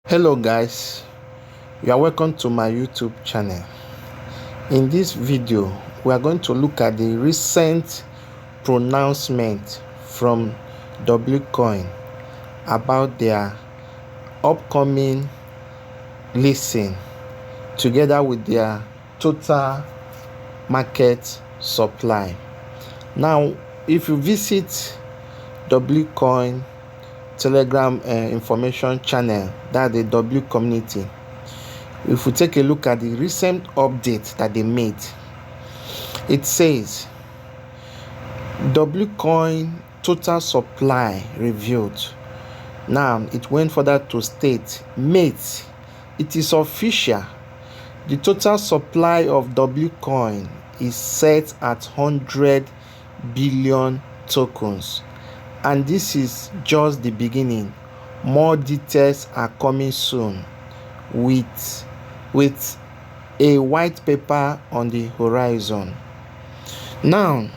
Hello guys, you are welcome to my YouTube channel. In this video we are going to look at the recent pronouncement from Wcoin about their upcoming listing together with their total market supply. Now if you visit Wcoin Telegram information channel, that the W community, if we take a look at the recent update that they made, it says Wcoin total supply revealed. Now it went further to state, mate, it is official, the total supply of Wcoin is set at 100 billion tokens. And this is just the beginning. More details are coming soon with a white paper on the horizon. Now,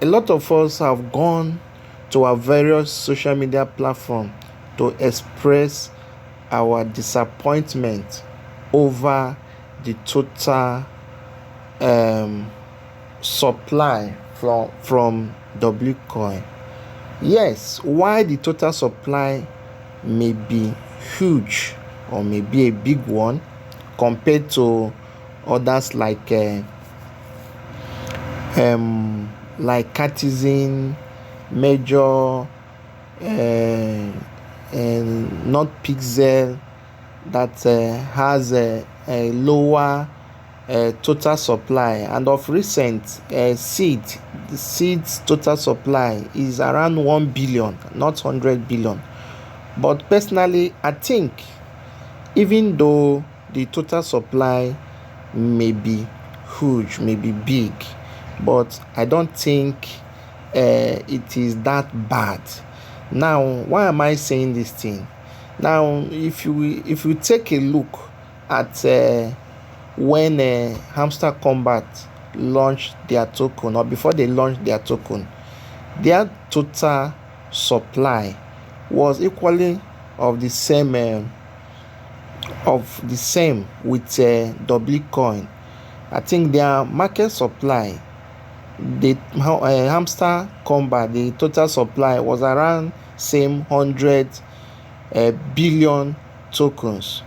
a lot of us have gone to our various social media platforms to express our disappointment over the total supply from Wcoin. Yes, while the total supply may be huge or may be a big one compared to others like Citizen, Major, and not Pixel, that has a lower total supply, and of recent seed's total supply is around 1 billion, not 100 billion. But personally, I think even though the total supply may be huge, may be big, but I don't think it is that bad. Now, why am I saying this thing? Now, if you take a look at when Hamster Combat launched their token, or before they launched their token, their total supply was equally of the same with Wcoin. I think their market supply, the Hamster Combat, the total supply was around same 100 billion tokens.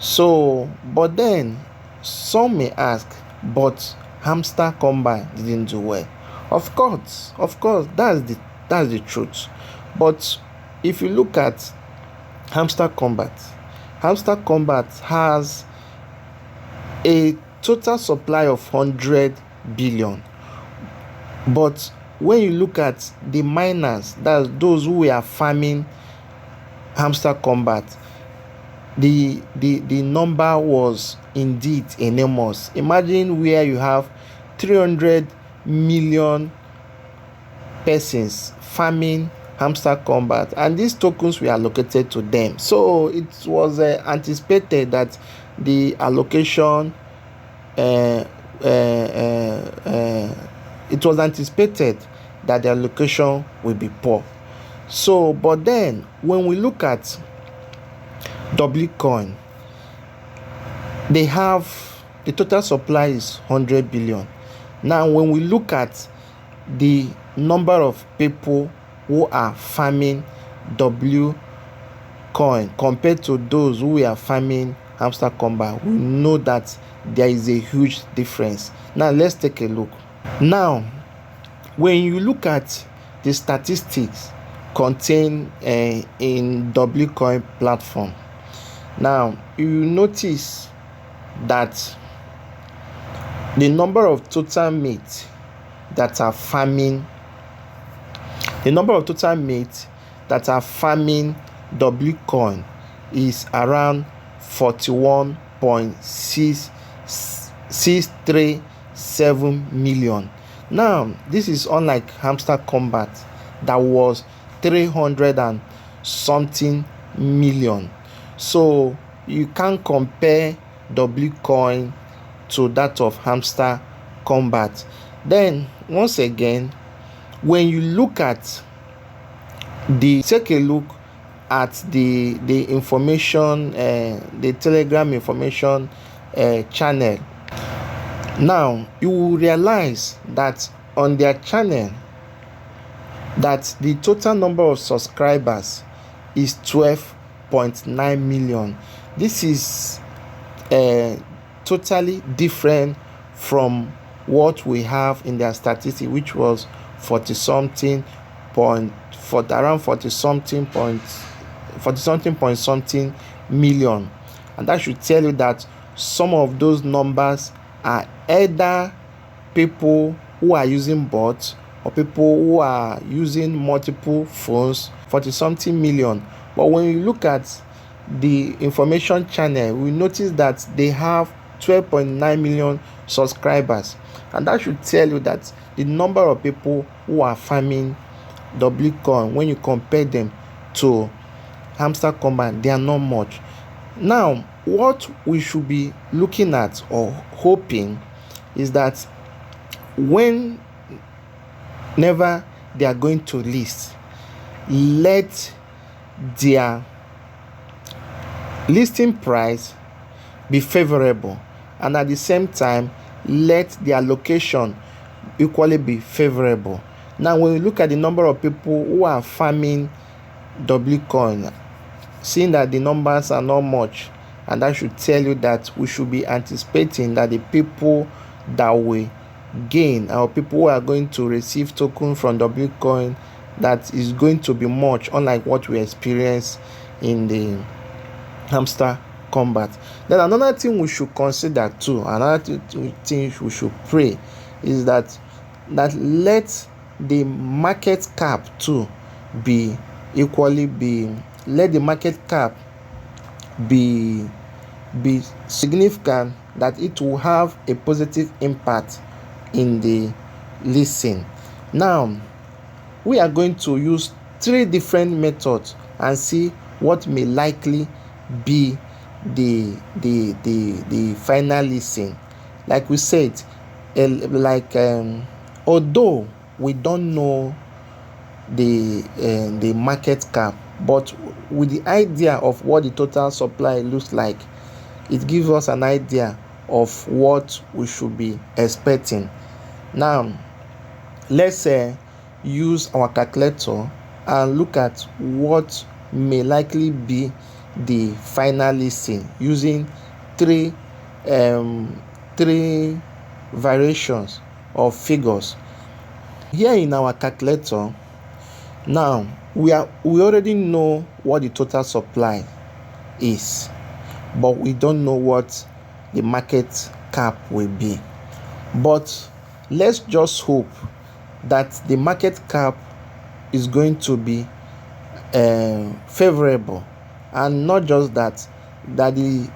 So, but then some may ask, but Hamster Combat didn't do well. Of course, that's the truth. But if you look at Hamster Combat has a total supply of 100 billion. But when you look at the miners, that's those who are farming Hamster Combat, the number was indeed enormous. Imagine where you have 300 million persons farming Hamster Combat, and these tokens were allocated to them. So it was anticipated that the allocation it was anticipated that the allocation will be poor. So, but then when we look at Wcoin, they have the total supply is 100 billion. Now, when we look at the number of people who are farming Wcoin compared to those who are farming Hamster Combat, we know that there is a huge difference. Now, let's take a look. Now, when you look at the statistics contained in Wcoin platform, now you notice that the number of total mates that are farming Wcoin is around 41.637 million. Now, this is unlike Hamster Combat that was 300 and something million. So you can't compare Wcoin to that of Hamster Combat. Then once again, when you look at take a look at the information, the Telegram information channel. Now you will realize that on their channel that the total number of subscribers is 12.9 million. This is totally different from what we have in their statistic, which was 40 something point something million. And that should tell you that some of those numbers are either people who are using bots or people who are using multiple phones. 40 something million. But when you look at the information channel, we notice that they have 12.9 million subscribers, and that should tell you that the number of people who are farming Wcoin, when you compare them to Hamster Combat, they are not much. Now what we should be looking at or hoping is that whenever they are going to list, let their listing price be favorable, and at the same time let their location equally be favorable. Now when we look at the number of people who are farming Wcoin, seeing that the numbers are not much, and that should tell you that we should be anticipating that the people that will gain, or people who are going to receive token from Wcoin, that is going to be much, unlike what we experience in the Hamster Combat. Then another thing we should consider too, another thing we should pray is that let the market cap too be equally let the market cap be significant, that it will have a positive impact in the listing. Now we are going to use 3 different methods and see what may likely be the final listing. Like we said, although we don't know the market cap, but with the idea of what the total supply looks like, it gives us an idea of what we should be expecting. Now let's use our calculator and look at what may likely be the final listing using three variations of figures. Here in our calculator, now we already know what the total supply is, but we don't know what the market cap will be. But let's just hope that the market cap is going to be favorable, and not just that the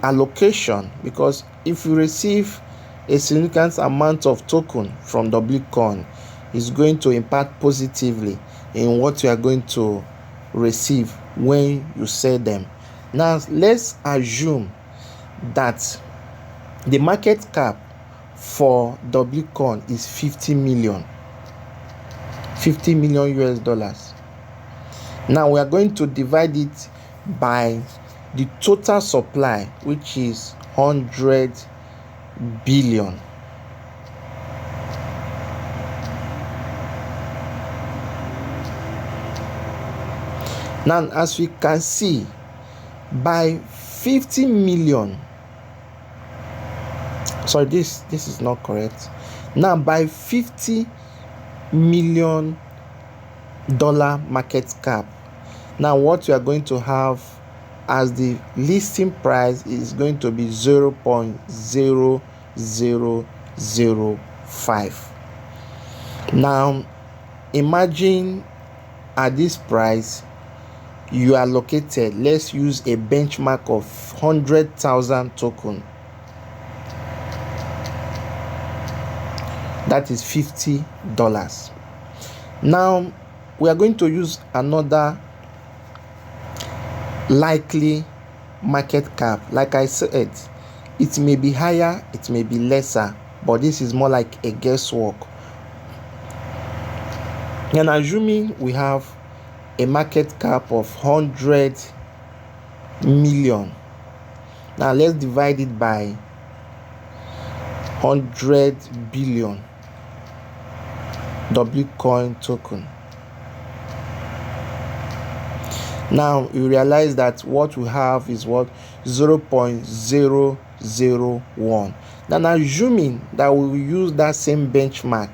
allocation, because if you receive a significant amount of token from Wcoin, is going to impact positively in what you are going to receive when you sell them. Now let's assume that the market cap for Wcoin is 50 million US dollars. Now we are going to divide it by the total supply, which is 100 billion. Now as we can see, by 50 million, sorry, this is not correct. Now by 50 million dollar market cap, now what we are going to have as the listing price is going to be 0.0005. now imagine at this price you are located, let's use a benchmark of 100,000 token, that is $50. Now we are going to use another likely market cap. Like I said, it may be higher, it may be lesser, but this is more like a guesswork. And assuming we have a market cap of 100 million. Now let's divide it by 100 billion Wcoin token. Now you realize that what we have is what? 0.001. Now assuming that we will use that same benchmark,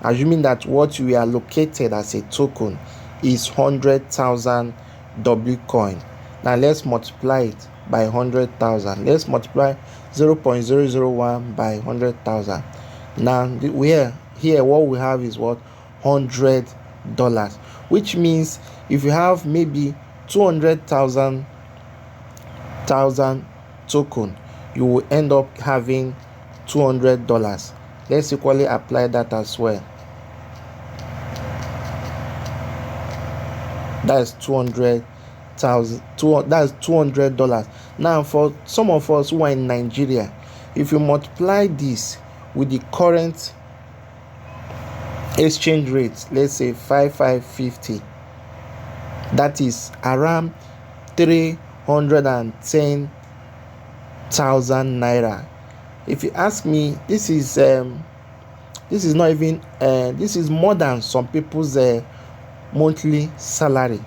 assuming that what we are allocated as a token is 100,000 Wcoin. Now let's multiply it by 100,000. Let's multiply 0.001 by 100,000. Now here what we have is what? $100, which means if you have maybe 200,000 token, you will end up having $200. Let's equally apply that as well. That's $200,000. That's $200. Now for some of us who are in Nigeria, if you multiply this with the current exchange rate, let's say 5550, that is around 310,000 naira. If you ask me, this is not even this is more than some people's monthly salary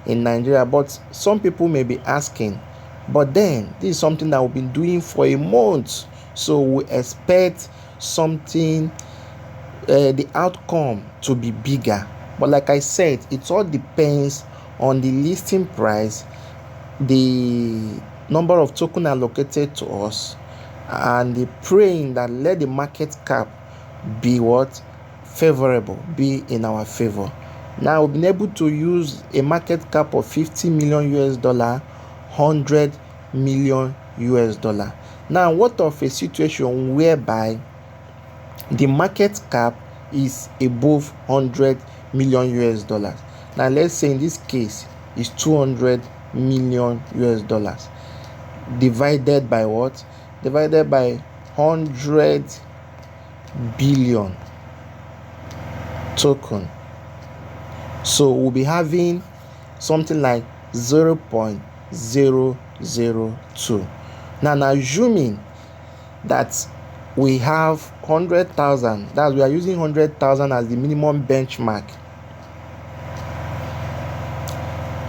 in Nigeria. But some people may be asking, but then this is something that we've been doing for a month, so we expect something, the outcome to be bigger. But like I said, it all depends on the listing price, the number of tokens allocated to us, and the praying that let the market cap be what? Favorable, be in our favor. Now we've been able to use a market cap of 50 million US dollar, 100 million US dollar. Now what of a situation whereby the market cap is above 100 million US dollars? Now let's say in this case is 200 million US dollars divided by what? Divided by 100 billion token. So we'll be having something like 0.002. Now assuming that we have 100,000, that we are using 100,000 as the minimum benchmark.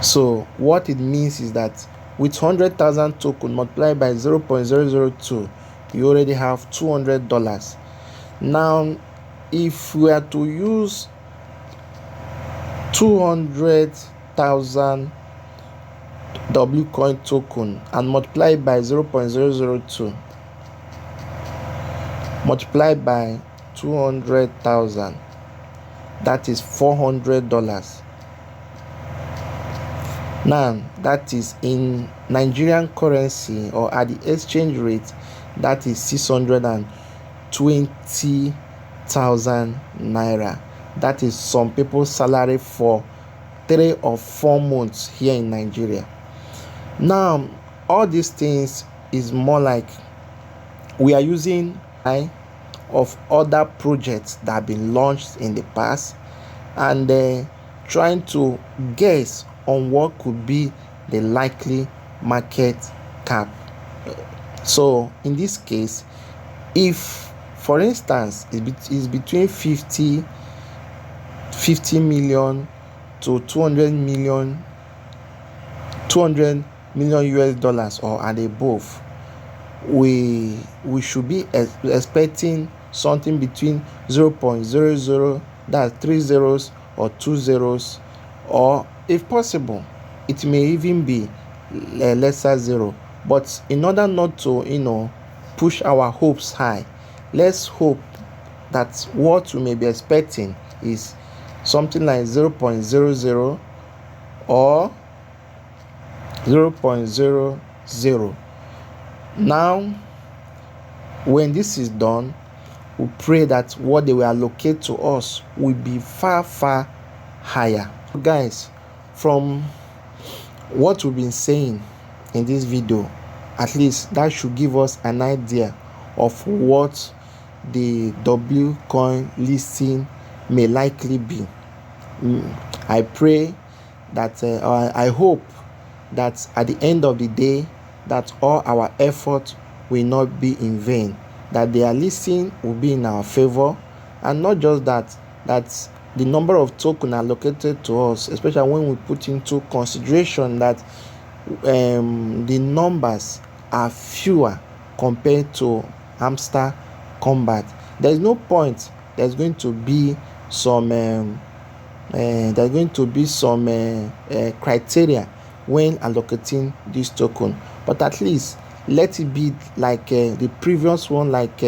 So what it means is that with 100,000 token multiplied by 0.002, you already have $200. Now if we are to use 200,000 Wcoin token and multiply by 0.002, multiplied by 200,000, that is $400. Now that is in Nigerian currency, or at the exchange rate, that is 620,000 naira. That is some people's salary for 3 or 4 months here in Nigeria. Now all these things is more like we are using of other projects that have been launched in the past, and trying to guess on what could be the likely market cap. So in this case, if for instance it's between 50 million to 200 million US dollars or and above, we should be expecting something between 0.00, that's 3 zeros or 2 zeros, or if possible it may even be a lesser zero. But in order not to push our hopes high, let's hope that what we may be expecting is something like 0.00 or 0.00. Now when this is done, we pray that what they will allocate to us will be far higher. Guys, from what we've been saying in this video, at least that should give us an idea of what the Wcoin listing may likely be. I pray that I hope that at the end of the day, that all our effort will not be in vain, that their listing will be in our favor, and not just that, that the number of tokens allocated to us, especially when we put into consideration that the numbers are fewer compared to hamster combat. There is no point. There's going to be some criteria when allocating this token, but at least let it be like the previous one, like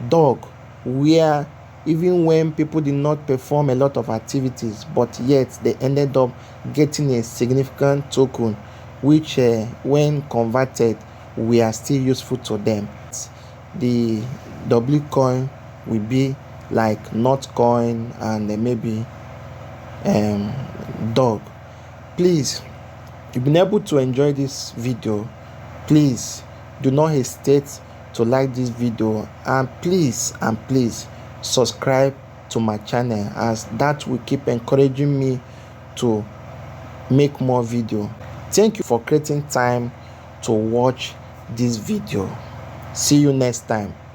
dog, where even when people did not perform a lot of activities, but yet they ended up getting a significant token, which when converted we are still useful to them. The Wcoin will be like Notcoin and maybe dog. Please, you've been able to enjoy this video. Please do not hesitate to like this video, and please subscribe to my channel, as that will keep encouraging me to make more video. Thank you for creating time to watch this video. See you next time.